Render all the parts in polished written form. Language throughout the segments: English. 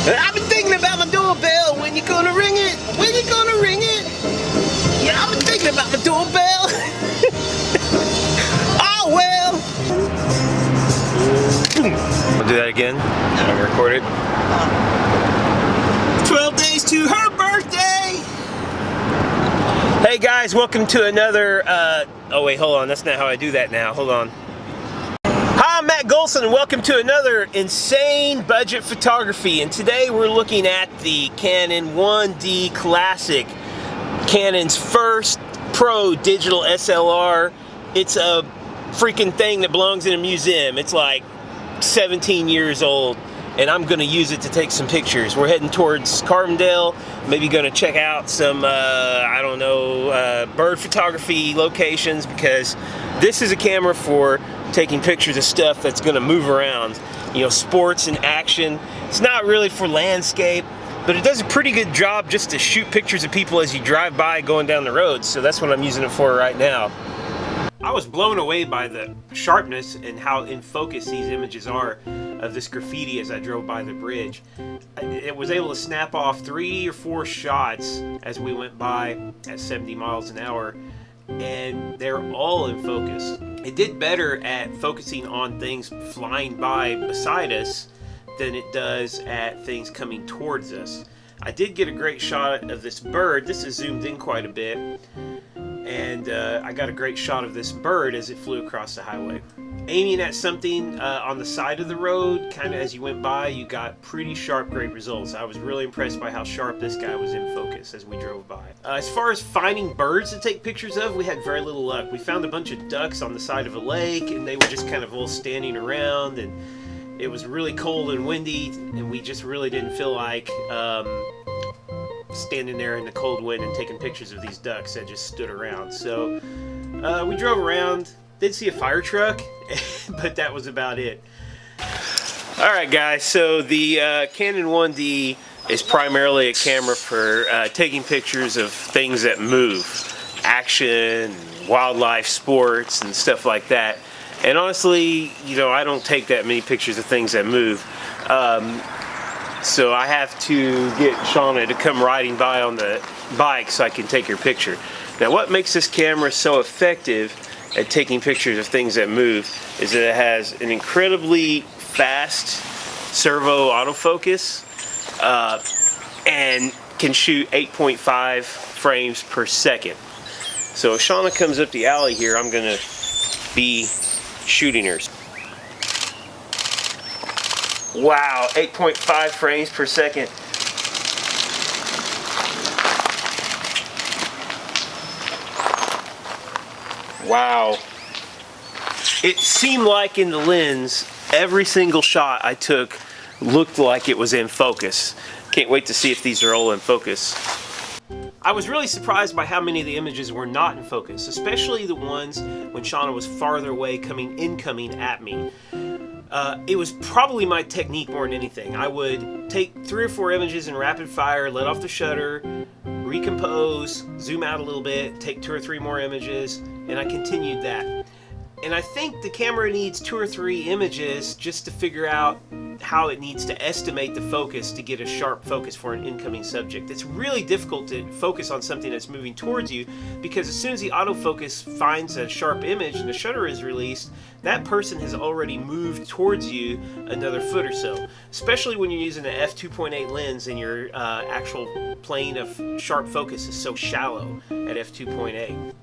I've been thinking about my doorbell. When you gonna ring it? When you gonna ring it? Yeah, I've been thinking about my doorbell. Oh well. I'll do that again. I record it. 12 days to her birthday. Hey guys, welcome to another. Oh wait, hold on. That's not how I do that now. Hold on. Hi, I'm Matt Gholson, and welcome to another insane budget photography. And today we're looking at the Canon 1D Classic, Canon's first pro digital SLR. It's a freaking thing that belongs in a museum. It's like 17 years old, and I'm going to use it to take some pictures. We're heading towards Carbondale, maybe going to check out some, I don't know, bird photography locations, because this is a camera for taking pictures of stuff that's going to move around, you know, sports and action. It's not really for landscape, but it does a pretty good job just to shoot pictures of people as you drive by going down the road, so that's what I'm using it for right now. I was blown away by the sharpness and how in focus these images are of this graffiti as I drove by the bridge. It was able to snap off 3 or 4 shots as we went by at 70 miles an hour, and they're all in focus. It did better at focusing on things flying by beside us than it does at things coming towards us. I did get a great shot of this bird. This is zoomed in quite a bit, and I got a great shot of this bird as it flew across the highway. Aiming at something on the side of the road, kind of as you went by, you got pretty sharp, great results. I was really impressed by how sharp this guy was in focus as we drove by. As far as finding birds to take pictures of, we had very little luck. We found a bunch of ducks on the side of a lake, and they were just kind of all standing around, and it was really cold and windy, and we just really didn't feel like standing there in the cold wind and taking pictures of these ducks that just stood around. So we drove around, did see a fire truck, but that was about it. Alright guys, so the Canon 1D is primarily a camera for taking pictures of things that move, action, wildlife, sports, and stuff like that. And honestly, you know, I don't take that many pictures of things that move. So I have to get Shauna to come riding by on the bike so I can take her picture. Now what makes this camera so effective at taking pictures of things that move is that it has an incredibly fast servo autofocus and can shoot 8.5 frames per second. So if Shauna comes up the alley here, I'm going to be shooting her. Wow, 8.5 frames per second. Wow. It seemed like in the lens, every single shot I took looked like it was in focus. Can't wait to see if these are all in focus. I was really surprised by how many of the images were not in focus, especially the ones when Shauna was farther away incoming at me. It was probably my technique more than anything. I would take 3 or 4 images in rapid fire, let off the shutter, recompose, zoom out a little bit, take 2 or 3 more images, and I continued that. And I think the camera needs 2 or 3 images just to figure out how it needs to estimate the focus to get a sharp focus for an incoming subject. It's really difficult to focus on something that's moving towards you, because as soon as the autofocus finds a sharp image and the shutter is released, that person has already moved towards you another foot or so. Especially when you're using an f2.8 lens and your actual plane of sharp focus is so shallow at f2.8.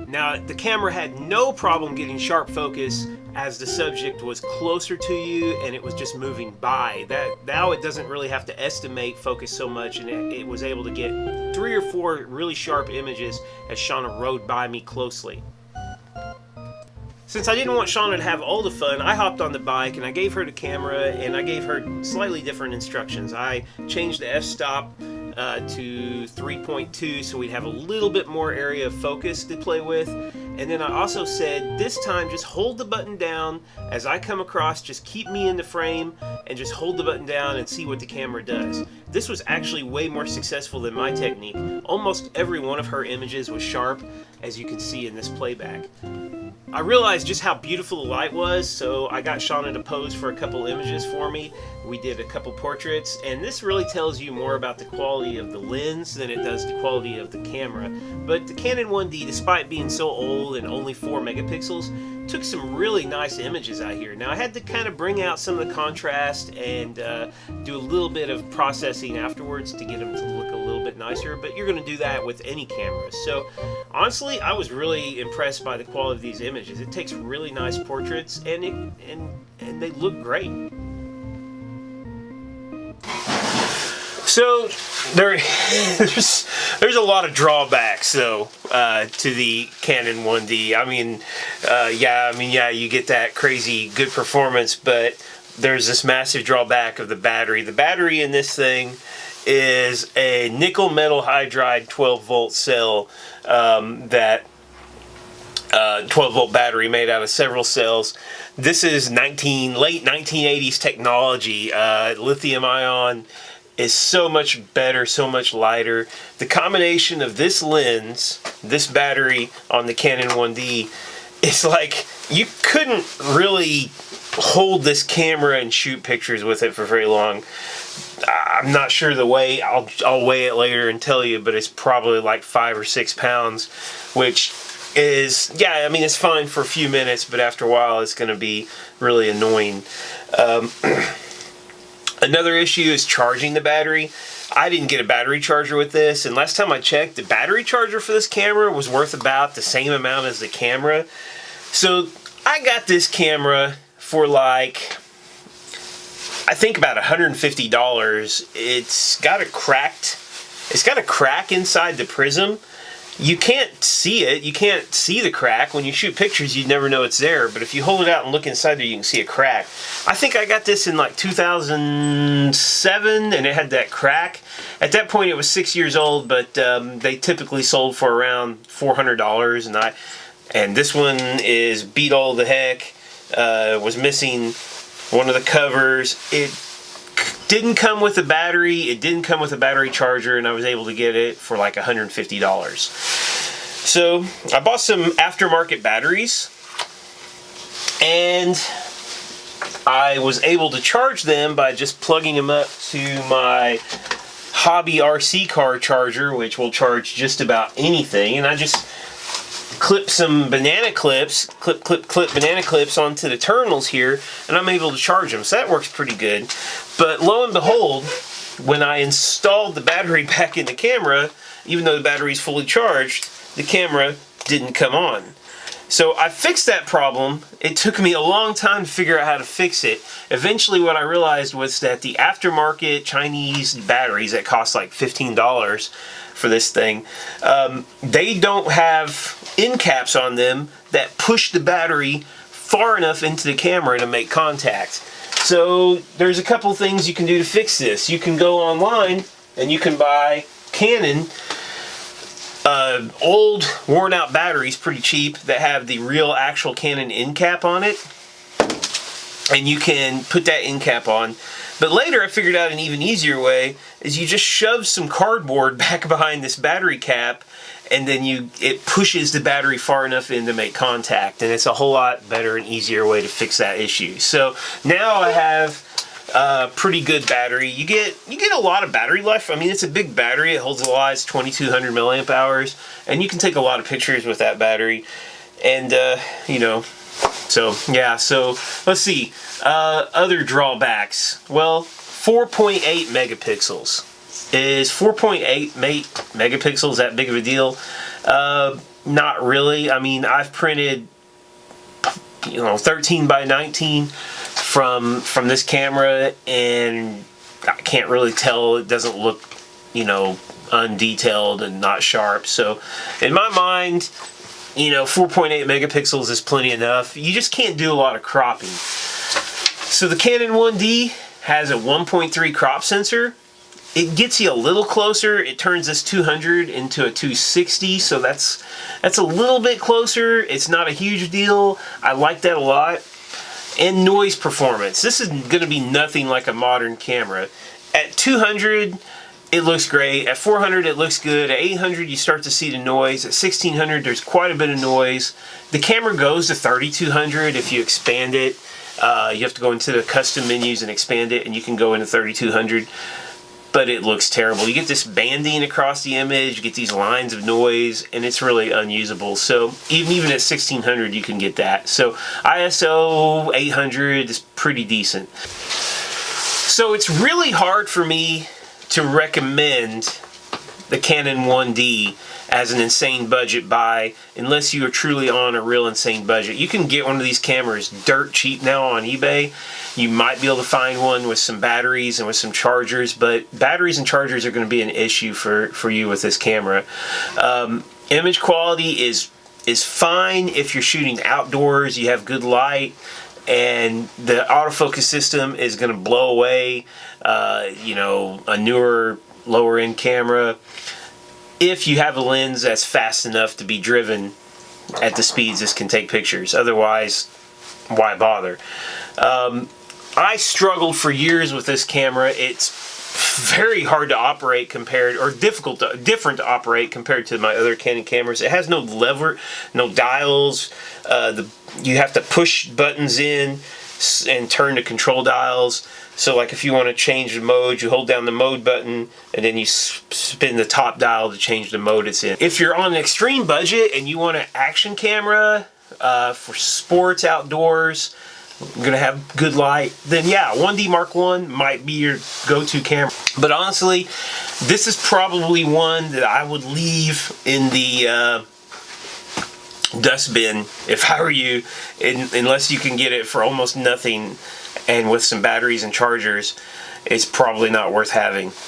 Now, the camera had no problem getting sharp focus as the subject was closer to you and it was just moving by. Now it doesn't really have to estimate focus so much, and it was able to get 3 or 4 really sharp images as Shauna rode by me closely. Since I didn't want Shauna to have all the fun, I hopped on the bike and I gave her the camera and I gave her slightly different instructions. I changed the f-stop to 3.2 so we'd have a little bit more area of focus to play with. And then I also said, this time just hold the button down as I come across, just keep me in the frame and just hold the button down and see what the camera does. This was actually way more successful than my technique. Almost every one of her images was sharp, as you can see in this playback. I realized just how beautiful the light was, so I got Shauna to pose for a couple images for me. We did a couple portraits, and this really tells you more about the quality of the lens than it does the quality of the camera. But the Canon 1D, despite being so old and only 4 megapixels, took some really nice images out here. Now I had to kind of bring out some of the contrast and do a little bit of processing afterwards to get them to look a little bit nicer, but you're going to do that with any camera. So honestly, I was really impressed by the quality of these images. It takes really nice portraits, and they look great. So there's a lot of drawbacks though to the Canon 1D. I mean, yeah, you get that crazy good performance, but there's this massive drawback of the battery. The battery in this thing is a nickel metal hydride 12 volt cell, that 12 volt battery made out of several cells. This is late 1980s technology. Lithium ion is so much better, so much lighter. The combination of this lens, this battery on the Canon 1D, it's like you couldn't really hold this camera and shoot pictures with it for very long. I'm not sure the weight. I'll weigh it later and tell you, but it's probably like 5 or 6 pounds, which is, yeah, I mean, it's fine for a few minutes, but after a while it's going to be really annoying. Another issue is charging the battery. I didn't get a battery charger with this, and last time I checked, the battery charger for this camera was worth about the same amount as the camera. So I got this camera for like, I think about $150. It's got a crack inside the prism. You can't see it. You can't see the crack. When you shoot pictures, you'd never know it's there. But if you hold it out and look inside there, you can see a crack. I think I got this in like 2007, and it had that crack. At that point, it was 6 years old, but they typically sold for around $400. And this one is beat all the heck. Was missing one of the covers. It didn't come with a battery, it didn't come with a battery charger, and I was able to get it for like $150. So I bought some aftermarket batteries, and I was able to charge them by just plugging them up to my hobby RC car charger, which will charge just about anything. And I just clip some banana clips, clip banana clips onto the terminals here, and I'm able to charge them. So that works pretty good. But lo and behold, when I installed the battery back in the camera, even though the battery's fully charged, the camera didn't come on. So I fixed that problem. It took me a long time to figure out how to fix it. Eventually what I realized was that the aftermarket Chinese batteries that cost like $15 for this thing, they don't have end caps on them that push the battery far enough into the camera to make contact. So there's a couple things you can do to fix this. You can go online and you can buy Canon old worn out batteries, pretty cheap, that have the real actual Canon end cap on it, and you can put that end cap on. But later I figured out an even easier way is you just shove some cardboard back behind this battery cap, and then it pushes the battery far enough in to make contact, and it's a whole lot better and easier way to fix that issue. So now I have a pretty good battery. You get a lot of battery life. I mean, it's a big battery. It holds a lot. It's 2200 milliamp hours, and you can take a lot of pictures with that battery. And you know, so yeah. So let's see. Other drawbacks. Well, 4.8 megapixels. Is 4.8 megapixels that big of a deal? Not really. I mean, I've printed, 13 by 19 from this camera, and I can't really tell. It doesn't look, undetailed and not sharp. So in my mind, 4.8 megapixels is plenty enough. You just can't do a lot of cropping. So the Canon 1D has a 1.3 crop sensor. It gets you a little closer. It turns this 200 into a 260, so that's a little bit closer. It's not a huge deal. I like that a lot. And noise performance. This is going to be nothing like a modern camera. At 200, it looks great. At 400 it looks good. At 800 you start to see the noise. At 1600 there's quite a bit of noise. The camera goes to 3200 if you expand it. You have to go into the custom menus and expand it, and you can go into 3200. But it looks terrible. You get this banding across the image, you get these lines of noise, and it's really unusable. So even at 1600 you can get that. So ISO 800 is pretty decent. So it's really hard for me to recommend the Canon 1D as an insane budget buy unless you are truly on a real insane budget. You can get one of these cameras dirt cheap now on eBay. You might be able to find one with some batteries and with some chargers, but batteries and chargers are going to be an issue for you with this camera. Image quality is fine if you're shooting outdoors, you have good light, and the autofocus system is going to blow away you know, a newer lower end camera if you have a lens that's fast enough to be driven at the speeds this can take pictures. Otherwise, why bother? I struggled for years with this camera. It's very hard to operate compared, or different to operate compared to my other Canon cameras. It has no lever, no dials. You have to push buttons in and turn the control dials. So like if you want to change the mode, you hold down the mode button and then you spin the top dial to change the mode it's in. If you're on an extreme budget and you want an action camera for sports, outdoors, you're gonna have good light, then yeah, 1D Mark I might be your go-to camera. But honestly, this is probably one that I would leave in the dustbin if I were you, unless you can get it for almost nothing and with some batteries and chargers. It's probably not worth having.